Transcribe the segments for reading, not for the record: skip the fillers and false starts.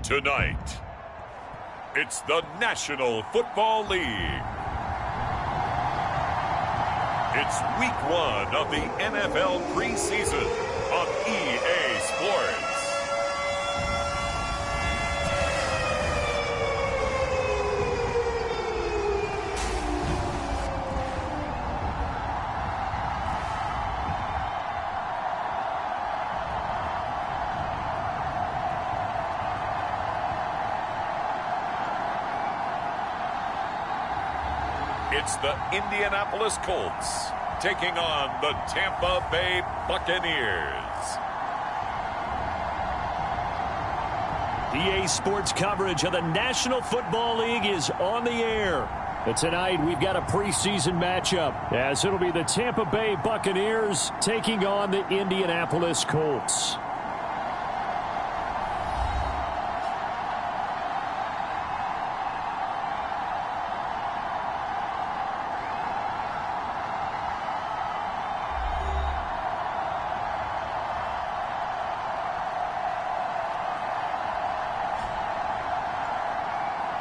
Tonight, it's the National Football League. It's week 1 of the NFL preseason on EA Sports. It's the Indianapolis Colts taking on the Tampa Bay Buccaneers. EA Sports coverage of the National Football League is on the air. But tonight we've got a preseason matchup, as it'll be the Tampa Bay Buccaneers taking on the Indianapolis Colts.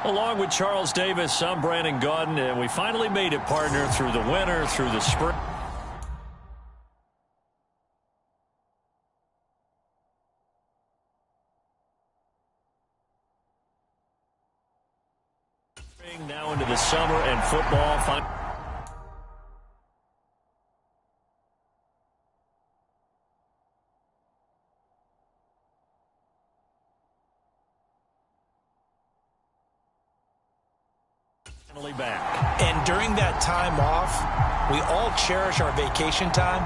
Along with Charles Davis, I'm Brandon Gaudin, and we finally made it, partner, through the winter, through the spring. Now into the summer and football. Back. And during that time off, we all cherish our vacation time.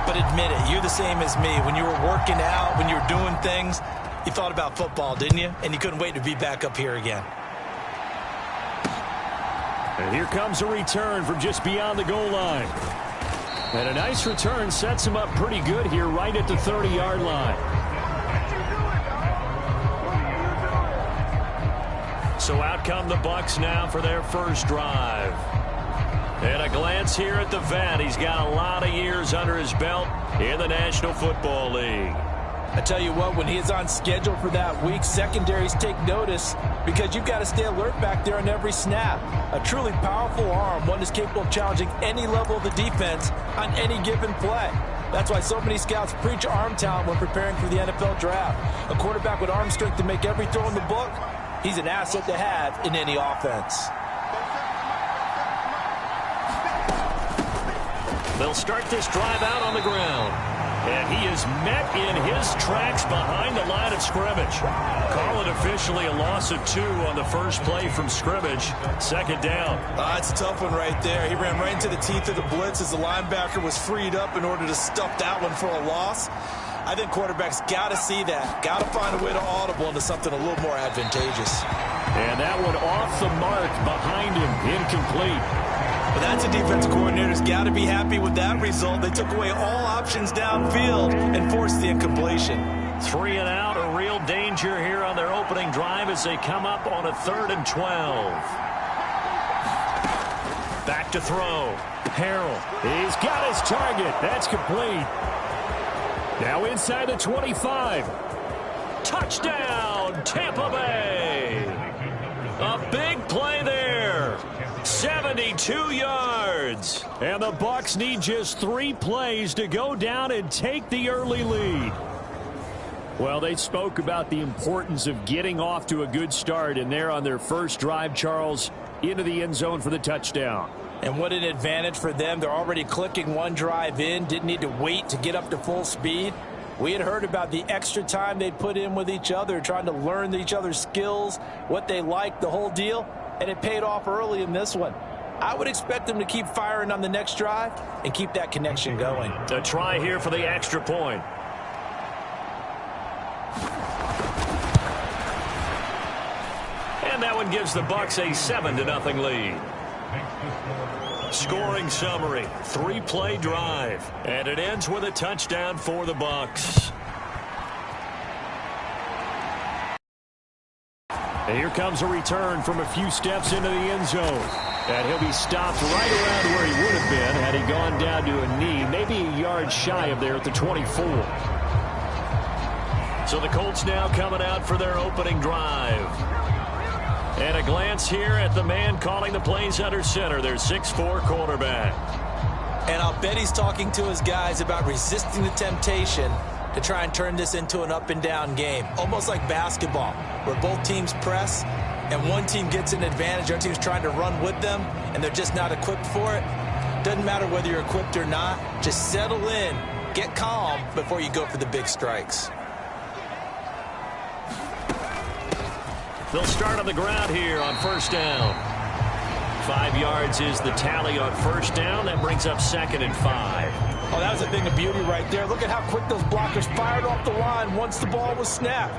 But admit it, you're the same as me. When you were working out, when you were doing things, you thought about football, didn't you? And you couldn't wait to be back up here again. And here comes a return from just beyond the goal line. And a nice return sets him up pretty good here right at the 30-yard line. So out come the Bucs now for their first drive. And a glance here at the vet. He's got a lot of years under his belt in the National Football League. I tell you what, when he is on schedule for that week, secondaries take notice because you've got to stay alert back there on every snap. A truly powerful arm, one that's capable of challenging any level of the defense on any given play. That's why so many scouts preach arm talent when preparing for the NFL draft. A quarterback with arm strength to make every throw in the book, he's an asset to have in any offense. They'll start this drive out on the ground. And he is met in his tracks behind the line of scrimmage. Call it officially a loss of 2 on the first play from scrimmage. Second down. It's a tough one right there. He ran right into the teeth of the blitz as the linebacker was freed up in order to stuff that one for a loss. I think quarterbacks got to see that. Got to find a way to audible into something a little more advantageous. And that one off the mark behind him. Incomplete. But that's a defense coordinator's got to be happy with that result. They took away all options downfield and forced the incompletion. 3 and out, a real danger here on their opening drive as they come up on a 3rd and 12. Back to throw. Harrell. He's got his target. That's complete. Now inside the 25. Touchdown, Tampa Bay. A big play there. 72 yards. And the Bucs need just 3 plays to go down and take the early lead. Well, they spoke about the importance of getting off to a good start, and they're on their first drive, Charles, into the end zone for the touchdown. And what an advantage for them. They're already clicking one drive in, didn't need to wait to get up to full speed. We had heard about the extra time they put in with each other, trying to learn each other's skills, what they like, the whole deal, and it paid off early in this one. I would expect them to keep firing on the next drive and keep that connection going. A try here for the extra point. And that one gives the Bucs a 7-0 lead. Scoring summary, 3-play drive, and it ends with a touchdown for the Bucs. And here comes a return from a few steps into the end zone. And he'll be stopped right around where he would have been had he gone down to a knee, maybe a yard shy of there at the 24. So the Colts now coming out for their opening drive. And a glance here at the man calling the plays under center, their 6'4" quarterback. And I'll bet he's talking to his guys about resisting the temptation to try and turn this into an up-and-down game. Almost like basketball, where both teams press, and one team gets an advantage, the other team's trying to run with them, and they're just not equipped for it. Doesn't matter whether you're equipped or not. Just settle in, get calm before you go for the big strikes. They'll start on the ground here on first down. 5 yards is the tally on first down. That brings up 2nd and 5. Oh, that was a thing of beauty right there. Look at how quick those blockers fired off the line once the ball was snapped.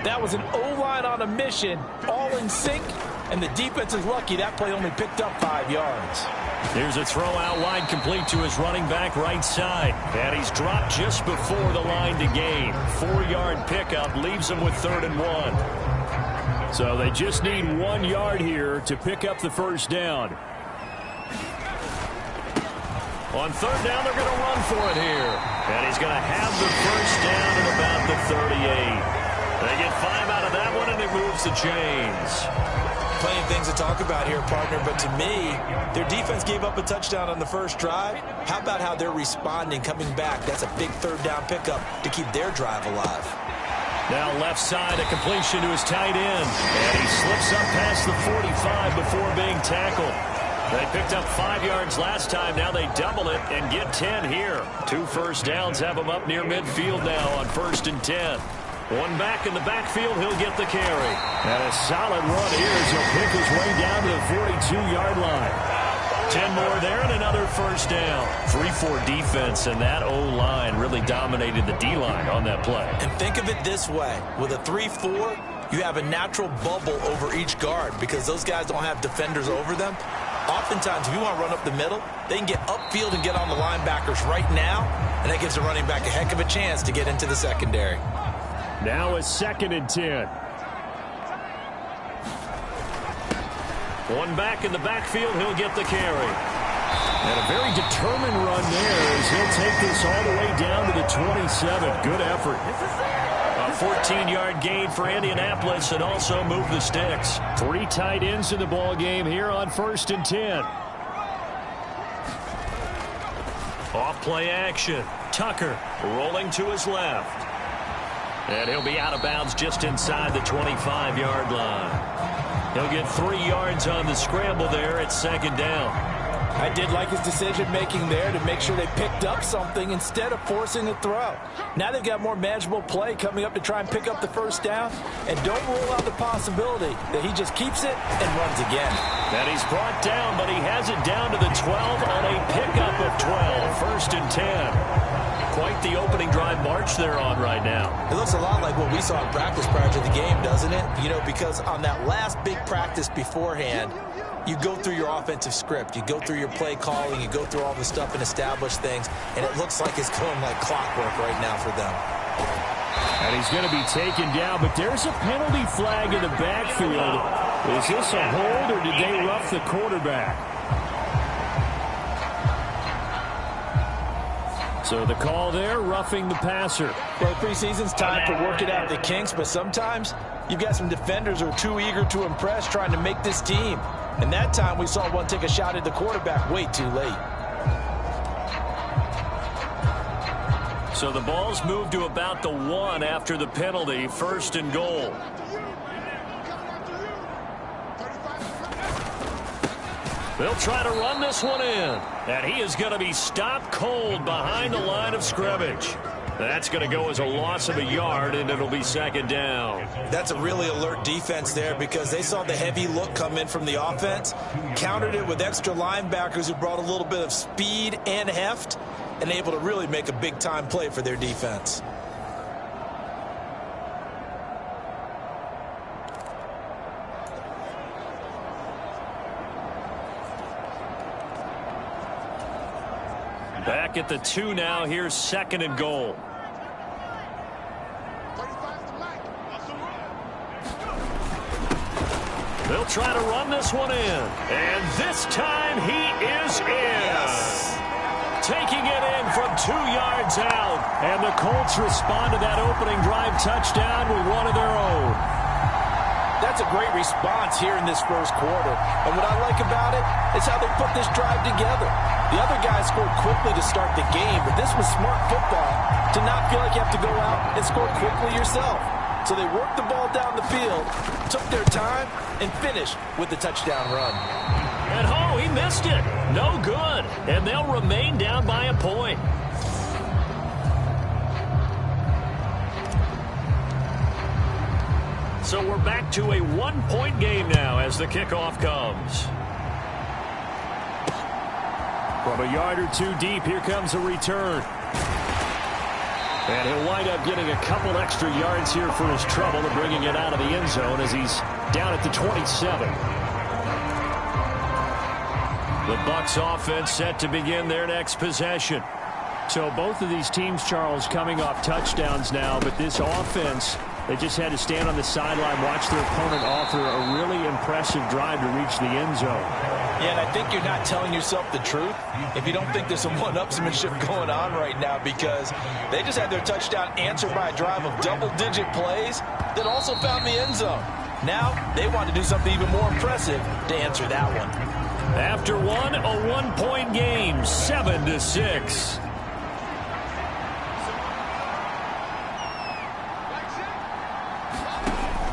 That was an O-line on a mission, all in sync, and the defense is lucky that play only picked up 5 yards. Here's a throw out wide, complete to his running back right side. And he's dropped just before the line to gain. 4-yard pickup leaves him with 3rd and 1. So they just need 1 yard here to pick up the first down. On 3rd down, they're going to run for it here. And he's going to have the first down at about the 38. They get 5 out of that one, and it moves the chains. Plenty of things to talk about here, partner, but to me, their defense gave up a touchdown on the first drive. How about how they're responding, coming back? That's a big 3rd down pickup to keep their drive alive. Now left side, a completion to his tight end. And he slips up past the 45 before being tackled. They picked up 5 yards last time. Now they double it and get 10 here. 2 first downs have him up near midfield now on 1st and 10. One back in the backfield, he'll get the carry. And a solid run here as he'll pick his way down to the 42-yard line. 10 more there and another first down. 3-4 defense, and that O-line really dominated the D-line on that play. And think of it this way. With a 3-4, you have a natural bubble over each guard because those guys don't have defenders over them. Oftentimes, if you want to run up the middle, they can get upfield and get on the linebackers right now, and that gives the running back a heck of a chance to get into the secondary. Now a 2nd and 10. One back in the backfield, he'll get the carry. And a very determined run there as he'll take this all the way down to the 27. Good effort. A 14-yard gain for Indianapolis and also move the sticks. 3 tight ends in the ball game here on 1st and 10. Off play action. Tucker rolling to his left. And he'll be out of bounds just inside the 25-yard line. He'll get 3 yards on the scramble there at 2nd down. I did like his decision-making there to make sure they picked up something instead of forcing a throw. Now they've got more manageable play coming up to try and pick up the first down. And don't rule out the possibility that he just keeps it and runs again. And he's brought down, but he has it down to the 12 on a pickup of 12. 1st and 10. Quite the opening drive march they're on right now. It looks a lot like what we saw in practice prior to the game, doesn't it? You know, because on that last big practice beforehand, you go through your offensive script. You go through your play calling. You go through all the stuff and establish things. And it looks like it's going like clockwork right now for them. And he's going to be taken down, but there's a penalty flag in the backfield. Is this a hold or did they rough the quarterback? So the call there, roughing the passer. Well, preseason's time to work it out the kinks, but sometimes you've got some defenders who are too eager to impress trying to make this team. And that time we saw one take a shot at the quarterback way too late. So the ball's moved to about the 1 after the penalty, 1st and goal. They'll try to run this one in. And he is going to be stopped cold behind the line of scrimmage. That's going to go as a loss of a yard, and it'll be 2nd down. That's a really alert defense there because they saw the heavy look come in from the offense, countered it with extra linebackers who brought a little bit of speed and heft, and able to really make a big-time play for their defense. Back at the 2 now. Here's 2nd and goal. They'll try to run this one in. And this time he is in. Yes. taking it in from 2 yards out. And the Colts respond to that opening drive touchdown with one of their own. That's a great response here in this first quarter. And what I like about it is how they put this drive together. The other guys scored quickly to start the game, but this was smart football to not feel like you have to go out and score quickly yourself. So they worked the ball down the field, took their time, and finished with the touchdown run. And oh, he missed it. No good. And they'll remain down by a point. So we're back to a 1-point game now as the kickoff comes. From a yard or two deep, here comes a return. And he'll wind up getting a couple extra yards here for his trouble and bringing it out of the end zone as he's down at the 27. The Bucs offense set to begin their next possession. So both of these teams, Charles, coming off touchdowns now, but this offense, they just had to stand on the sideline, watch their opponent offer a really impressive drive to reach the end zone. Yeah, and I think you're not telling yourself the truth if you don't think there's some one-upsmanship going on right now, because they just had their touchdown answered by a drive of double-digit plays that also found the end zone. Now they want to do something even more impressive to answer that one. After one, a 1-point game, 7-6.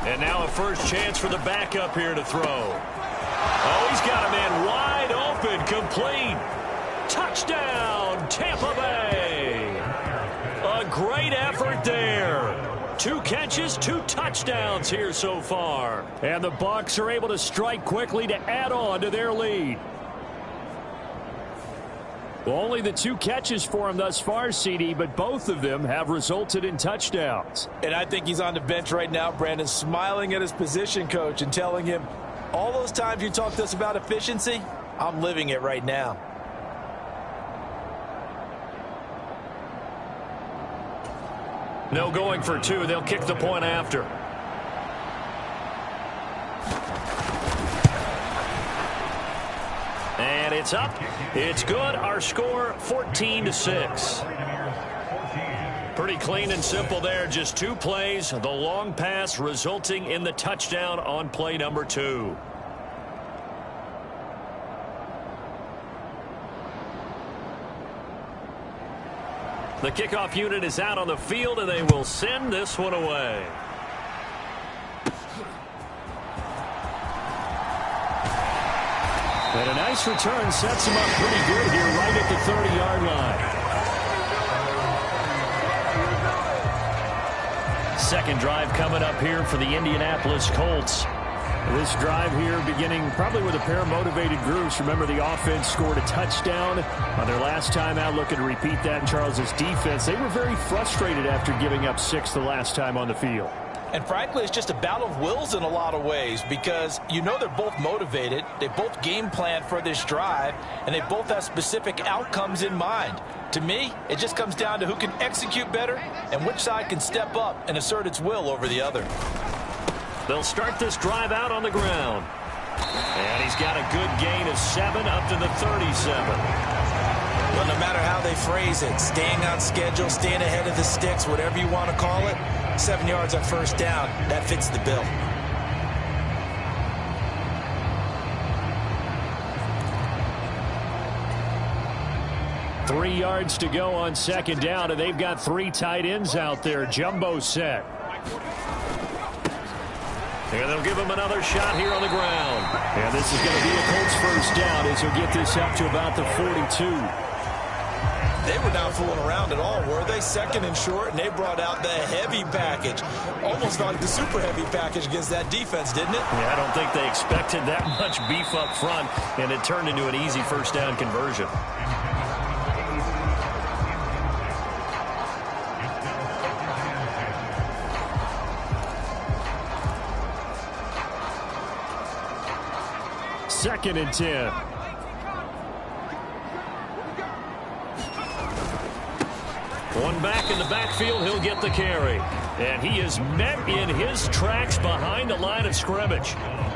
And now a first chance for the backup here to throw. Oh, he's got a man wide open, complete. Touchdown, Tampa Bay. A great effort there. 2 catches, 2 touchdowns here so far. And the Bucs are able to strike quickly to add on to their lead. Well, only the 2 catches for him thus far, CD, but both of them have resulted in touchdowns. And I think he's on the bench right now, Brandon, smiling at his position coach and telling him, all those times you talked to us about efficiency, I'm living it right now. No going for 2. They'll kick the point after. And it's up. It's good. Our score, 14-6. Pretty clean and simple there. Just 2 plays. The long pass resulting in the touchdown on play number 2. The kickoff unit is out on the field, and they will send this one away. And a nice return sets him up pretty good here right at the 30-yard line. Second drive coming up here for the Indianapolis Colts. This drive here beginning probably with a pair of motivated groups. Remember, the offense scored a touchdown on their last time out. Looking to repeat that in Charles's defense. They were very frustrated after giving up 6 the last time on the field. And frankly, it's just a battle of wills in a lot of ways, because you know they're both motivated. They both game plan for this drive, and they both have specific outcomes in mind. To me, it just comes down to who can execute better and which side can step up and assert its will over the other. They'll start this drive out on the ground. And he's got a good gain of 7 up to the 37. Well, no matter how they phrase it, staying on schedule, staying ahead of the sticks, whatever you want to call it, 7 yards on first down, that fits the bill. Three yards to go on second down, and they've got 3 tight ends out there. Jumbo set. And they'll give him another shot here on the ground. And this is going to be a Colts first down as he'll get this up to about the 42. They were not fooling around at all, were they? Second and short, and they brought out the heavy package. Almost like the super heavy package against that defense, didn't it? Yeah, I don't think they expected that much beef up front, and it turned into an easy first down conversion. Second and 10. One back in the backfield, he'll get the carry. And he is met in his tracks behind the line of scrimmage.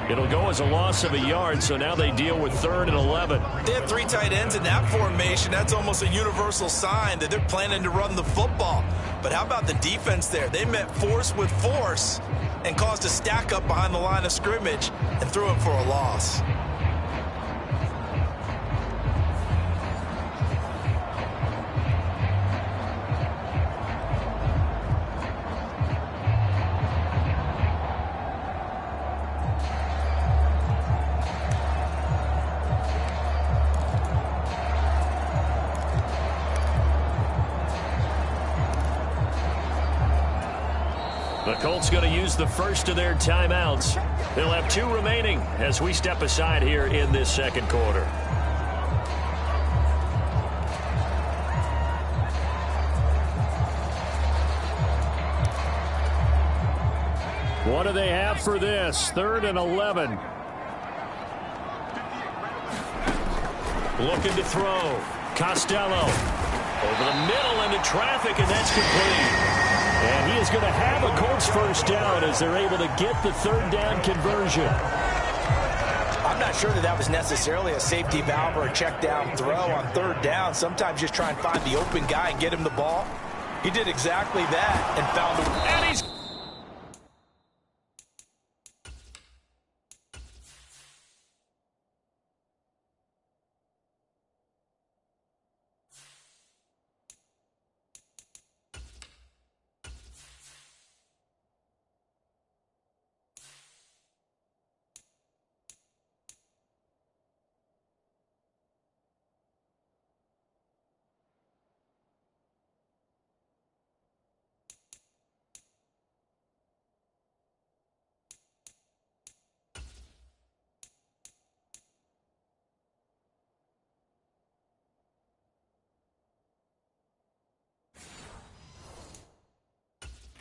It'll go as a loss of a yard, so now they deal with 3rd and 11. They have 3 tight ends in that formation. That's almost a universal sign that they're planning to run the football. But how about the defense there? They met force with force and caused a stack up behind the line of scrimmage and threw him for a loss. The Colts going to use the first of their timeouts. They'll have 2 remaining as we step aside here in this second quarter. What do they have for this? 3rd and 11. Looking to throw. Costello over the middle into traffic, and that's complete. And he is going to have a Colts first down as they're able to get the 3rd down conversion. I'm not sure that was necessarily a safety valve or a check down throw on 3rd down. Sometimes just try and find the open guy and get him the ball. He did exactly that and found the... And he's...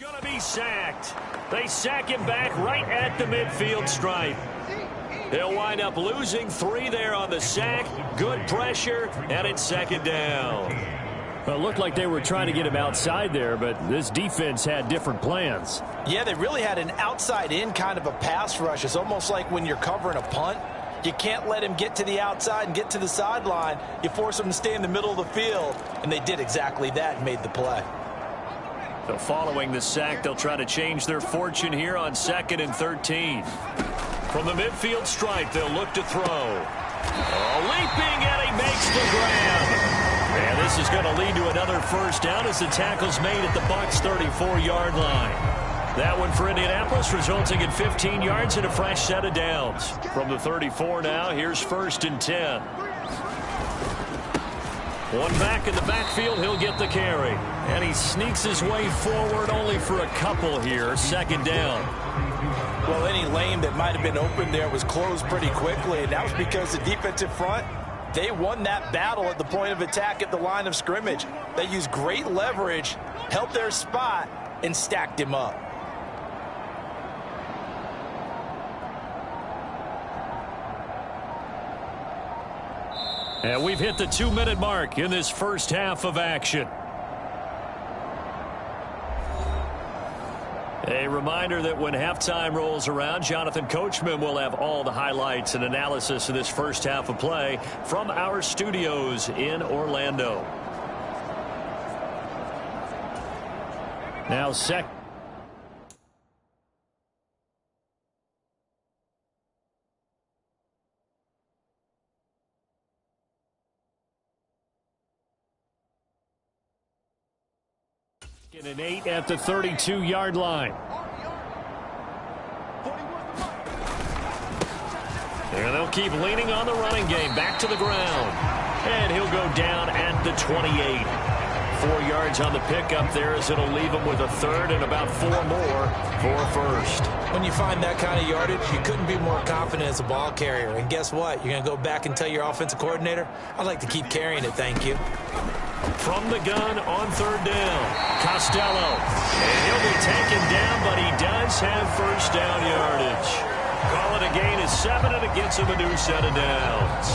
Gonna be sacked. They sack him back right at the midfield stripe. They'll wind up losing 3 there on the sack. Good pressure, and it's 2nd down. Well, it looked like they were trying to get him outside there, but this defense had different plans. Yeah, they really had an outside-in kind of a pass rush. It's almost like when you're covering a punt. You can't let him get to the outside and get to the sideline. You force him to stay in the middle of the field, and they did exactly that and made the play. So following the sack, they'll try to change their fortune here on 2nd and 13. From the midfield stripe, they'll look to throw. Leaping, and he makes the grab. And this is going to lead to another first down as the tackle's made at the Bucs' 34-yard line. That one for Indianapolis, resulting in 15 yards and a fresh set of downs. From the 34 now, here's 1st and 10. One back in the backfield, he'll get the carry. And he sneaks his way forward only for a couple here. 2nd down. Well, any lane that might have been open there was closed pretty quickly, and that was because the defensive front, they won that battle at the point of attack at the line of scrimmage. They used great leverage, held their spot, and stacked him up. And we've hit the 2-minute mark in this first half of action. A reminder that when halftime rolls around, Jonathan Coachman will have all the highlights and analysis of this first half of play from our studios in Orlando. Now second. And 8 at the 32-yard line. And they'll keep leaning on the running game. Back to the ground. And he'll go down at the 28. 4 yards on the pickup there as it'll leave him with a 3rd and about 4 more for a first. When you find that kind of yardage, you couldn't be more confident as a ball carrier. And guess what? You're going to go back and tell your offensive coordinator, I'd like to keep carrying it, thank you. From the gun on 3rd down, Costello. And he'll be taken down, but he does have first down yardage. Call it a gain of 7, and it gets him a new set of downs.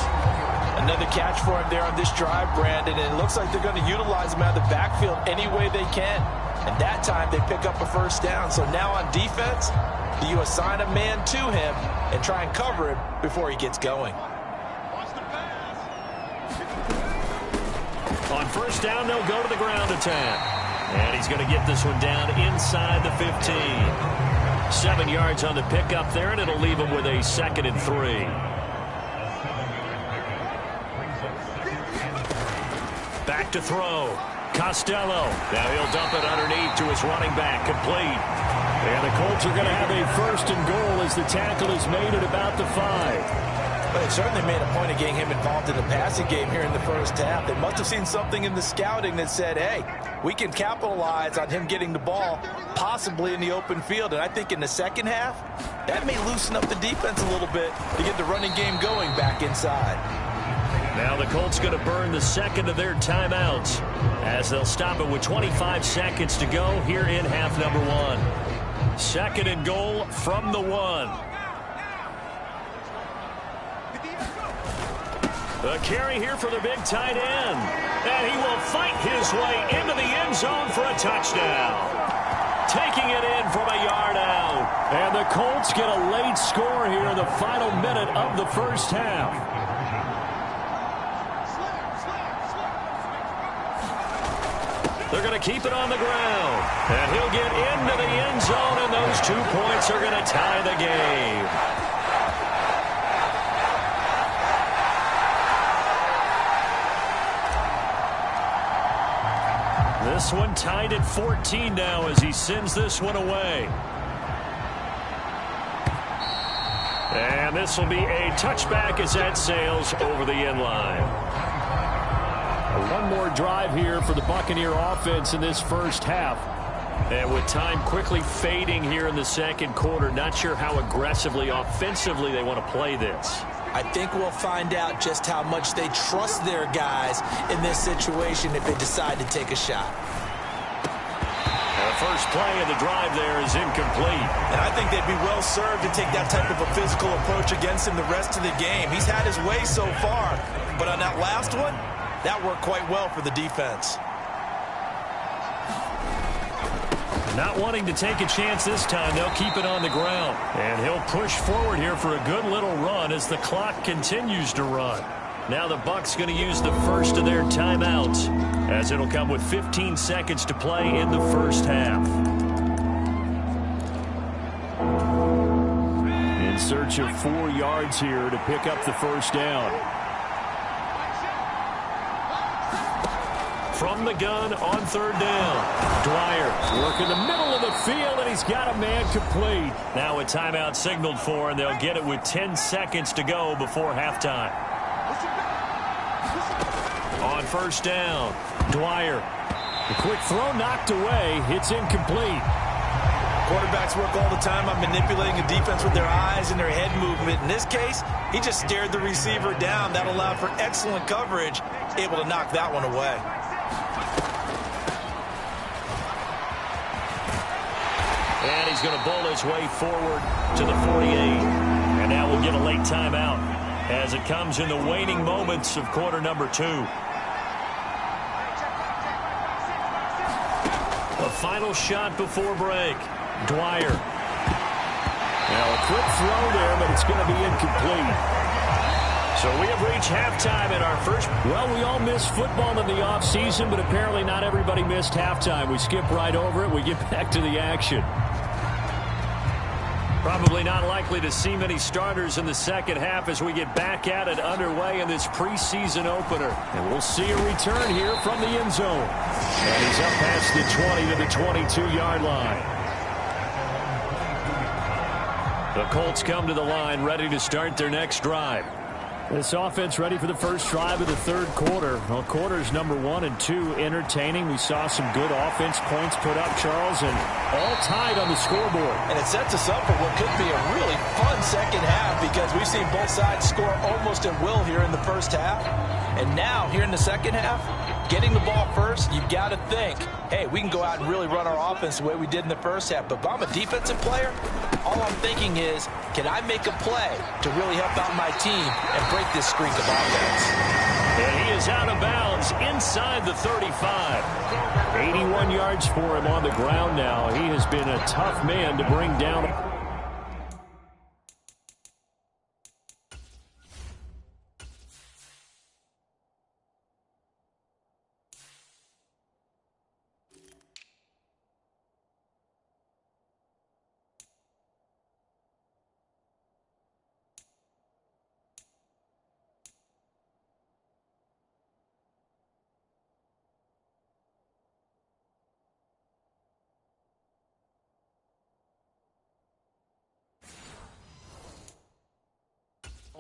Another catch for him there on this drive, Brandon, and it looks like they're going to utilize him out of the backfield any way they can. And that time they pick up a first down. So now on defense, Do you assign a man to him and try and cover him before he gets going? On first down, they'll go to the ground attack. And he's going to get this one down inside the 15. 7 yards on the pickup there, and it'll leave him with a 2nd and 3. Back to throw. Costello. Now he'll dump it underneath to his running back. Complete. And the Colts are going to have a 1st and goal as the tackle is made at about the 5. But it certainly made a point of getting him involved in the passing game here in the first half. They must have seen something in the scouting that said, hey, we can capitalize on him getting the ball, possibly in the open field. And I think in the second half, that may loosen up the defense a little bit to get the running game going back inside. Now the Colts going to burn the 2nd of their timeouts as they'll stop it with 25 seconds to go here in half number 1. 2nd and goal from the 1. The carry here for the big tight end. And he will fight his way into the end zone for a touchdown. Taking it in from a yard out. And the Colts get a late score here in the final minute of the first half. They're going to keep it on the ground. And he'll get into the end zone, and those 2 points are going to tie the game. This one tied at 14 now as he sends this one away. And this will be a touchback as that sails over the end line. One more drive here for the Buccaneer offense in this first half. And with time quickly fading here in the second quarter, not sure how aggressively, offensively they want to play this. I think we'll find out just how much they trust their guys in this situation if they decide to take a shot. The first play of the drive there is incomplete. And I think they'd be well served to take that type of a physical approach against him the rest of the game. He's had his way so far, but on that last one, that worked quite well for the defense. Not wanting to take a chance this time, they'll keep it on the ground. And he'll push forward here for a good little run as the clock continues to run. Now the Bucs going to use the first of their timeouts, as it'll come with 15 seconds to play in the first half. In search of 4 yards here to pick up the first down. From the gun on 3rd down. Dwyer working the middle of the field, and he's got a man complete. Now a timeout signaled for, and they'll get it with 10 seconds to go before halftime. On 1st down, Dwyer. The quick throw knocked away. It's incomplete. Quarterbacks work all the time on manipulating a defense with their eyes and their head movement. In this case, he just stared the receiver down. That allowed for excellent coverage, able to knock that one away. And he's going to bowl his way forward to the 48. And now we'll get a late timeout as it comes in the waning moments of quarter number 2. A final shot before break. Dwyer. Now a quick throw there, but it's going to be incomplete. So we have reached halftime in our first. Well, we all miss football in the offseason, but apparently not everybody missed halftime. We skip right over it. We get back to the action. Probably not likely to see many starters in the second half as we get back at it underway in this preseason opener. And we'll see a return here from the end zone. And he's up past the 20 to the 22-yard line. The Colts come to the line ready to start their next drive. This offense ready for the first drive of the third quarter. Well, quarters number 1 and 2 entertaining. We saw some good offense points put up, Charles, and all tied on the scoreboard. And it sets us up for what could be a really fun second half because we've seen both sides score almost at will here in the first half. And now, here in the second half, getting the ball first, you've got to think, hey, we can go out and really run our offense the way we did in the first half. But if I'm a defensive player, all I'm thinking is, can I make a play to really help out my team and break this streak of offense? And he is out of bounds inside the 35. 81 yards for him on the ground now. He has been a tough man to bring down.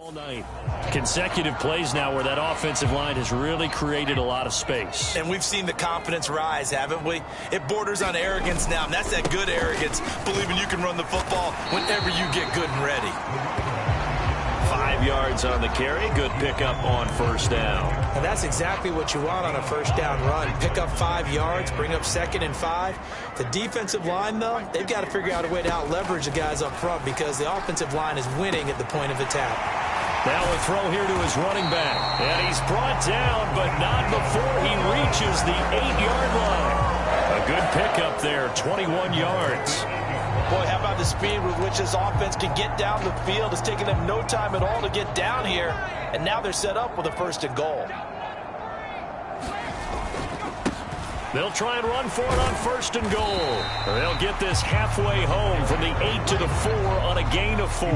all night. Consecutive plays now where that offensive line has really created a lot of space. And we've seen the confidence rise, haven't we? It borders on arrogance now, and that's that good arrogance, believing you can run the football whenever you get good and ready. 5 yards on the carry. Good pickup on first down. And that's exactly what you want on a first down run. Pick up 5 yards, bring up 2nd and 5. The defensive line, though, they've got to figure out a way to out-leverage the guys up front because the offensive line is winning at the point of attack. Now a throw here to his running back. And he's brought down, but not before he reaches the 8-yard line. A good pickup there, 21 yards. Boy, how about the speed with which this offense can get down the field? It's taken them no time at all to get down here, and now they're set up with a 1st and goal. They'll try and run for it on 1st and goal. They'll get this halfway home from the 8 to the 4 on a gain of 4.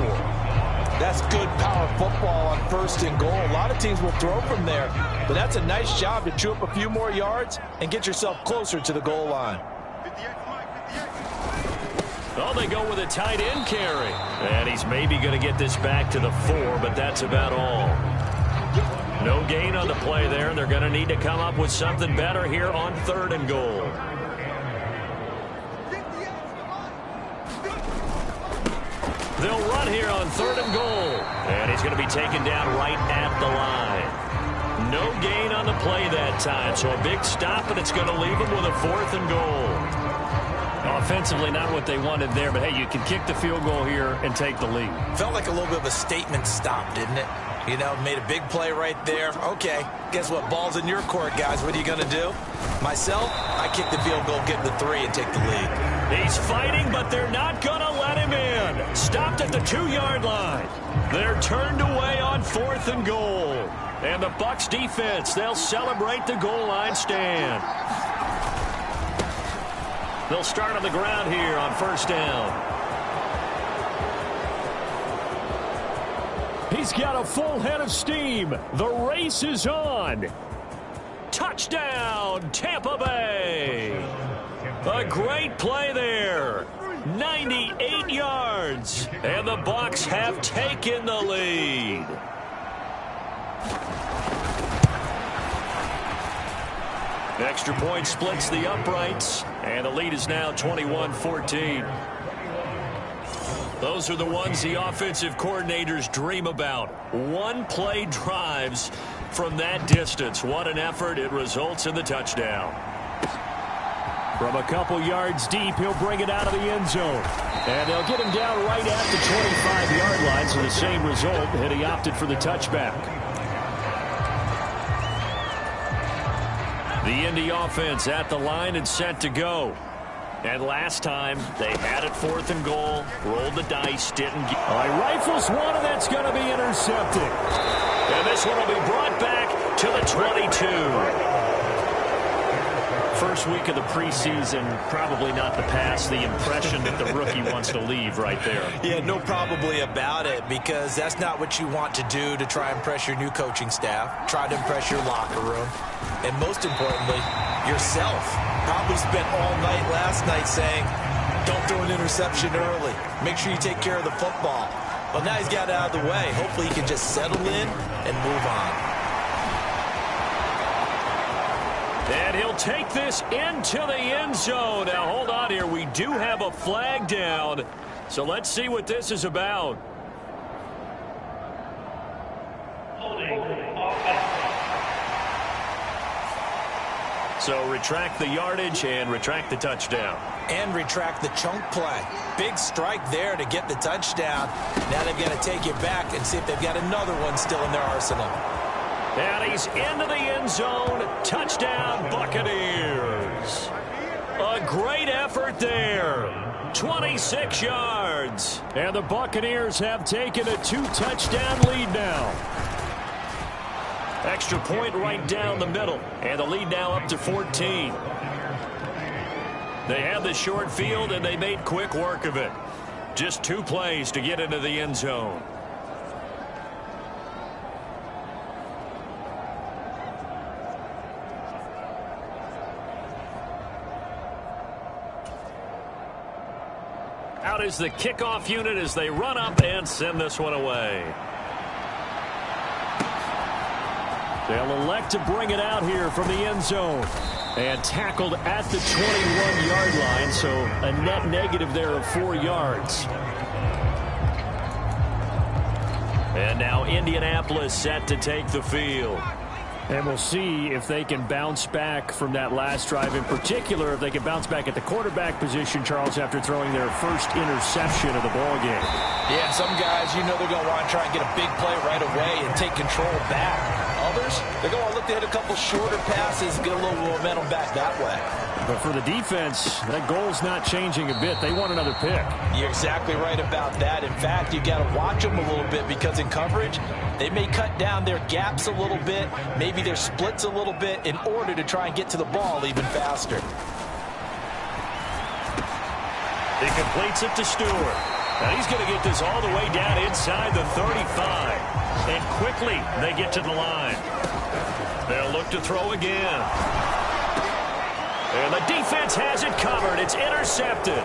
That's good power football on 1st and goal. A lot of teams will throw from there, but that's a nice job to chew up a few more yards and get yourself closer to the goal line. Oh, they go with a tight end carry. And he's maybe going to get this back to the 4, but that's about all. No gain on the play there, and they're going to need to come up with something better here on 3rd and goal. They'll run here on 3rd and goal. And he's going to be taken down right at the line. No gain on the play that time, so a big stop, and it's going to leave him with a 4th and goal. Offensively, not what they wanted there, but hey, you can kick the field goal here and take the lead. Felt like a little bit of a statement stop, didn't it? You know, made a big play right there. Okay, guess what? Ball's in your court, guys. What are you going to do? Myself, I kick the field goal, get the 3, and take the lead. He's fighting, but they're not going to let him in. Stopped at the 2-yard line. They're turned away on 4th and goal. And the Bucs defense, they'll celebrate the goal line stand. They'll start on the ground here on 1st down. He's got a full head of steam. The race is on. Touchdown, Tampa Bay. A great play there. 98 yards. And the Bucs have taken the lead. Extra point splits the uprights, and the lead is now 21-14. Those are the ones the offensive coordinators dream about. One-play drives from that distance. What an effort. It results in the touchdown. From a couple yards deep, he'll bring it out of the end zone. And they'll get him down right at the 25-yard line, so the same result, and he opted for the touchback. The Indy offense at the line and set to go. And last time, they had it 4th and goal, rolled the dice, didn't get... All right, rifles one, and that's going to be intercepted. And this one will be brought back to the 22. First week of the preseason, probably not the pass, the impression that the rookie wants to leave right there. Yeah, no probably about it, because that's not what you want to do to try and impress your new coaching staff, try to impress your locker room, and most importantly, yourself. Probably spent all night last night saying, don't throw an interception early. Make sure you take care of the football. Well, now he's got it out of the way. Hopefully he can just settle in and move on. And he'll take this into the end zone. Now, hold on here. We do have a flag down. So let's see what this is about. So retract the yardage and retract the touchdown. And retract the chunk play. Big strike there to get the touchdown. Now they've got to take it back and see if they've got another one still in their arsenal. And he's into the end zone. Touchdown, Buccaneers. A great effort there. 26 yards. And the Buccaneers have taken a 2-touchdown lead now. Extra point right down the middle. And the lead now up to 14. They had the short field, and they made quick work of it. Just 2 plays to get into the end zone. Out is the kickoff unit as they run up and send this one away. They'll elect to bring it out here from the end zone. And tackled at the 21-yard line, so a net negative there of 4 yards. And now Indianapolis set to take the field. And we'll see if they can bounce back from that last drive. In particular, if they can bounce back at the quarterback position, Charles, after throwing their first interception of the ballgame. Yeah, some guys, you know they're going to want to try and get a big play right away and take control back. Others, they're going to look to hit a couple shorter passes, get a little momentum back that way. But for the defense, that goal's not changing a bit. They want another pick. You're exactly right about that. In fact, you got to watch them a little bit because in coverage, they may cut down their gaps a little bit, maybe their splits a little bit in order to try and get to the ball even faster. He completes it to Stewart. Now he's going to get this all the way down inside the 35. And quickly they get to the line. They'll look to throw again. And the defense has it covered. It's intercepted.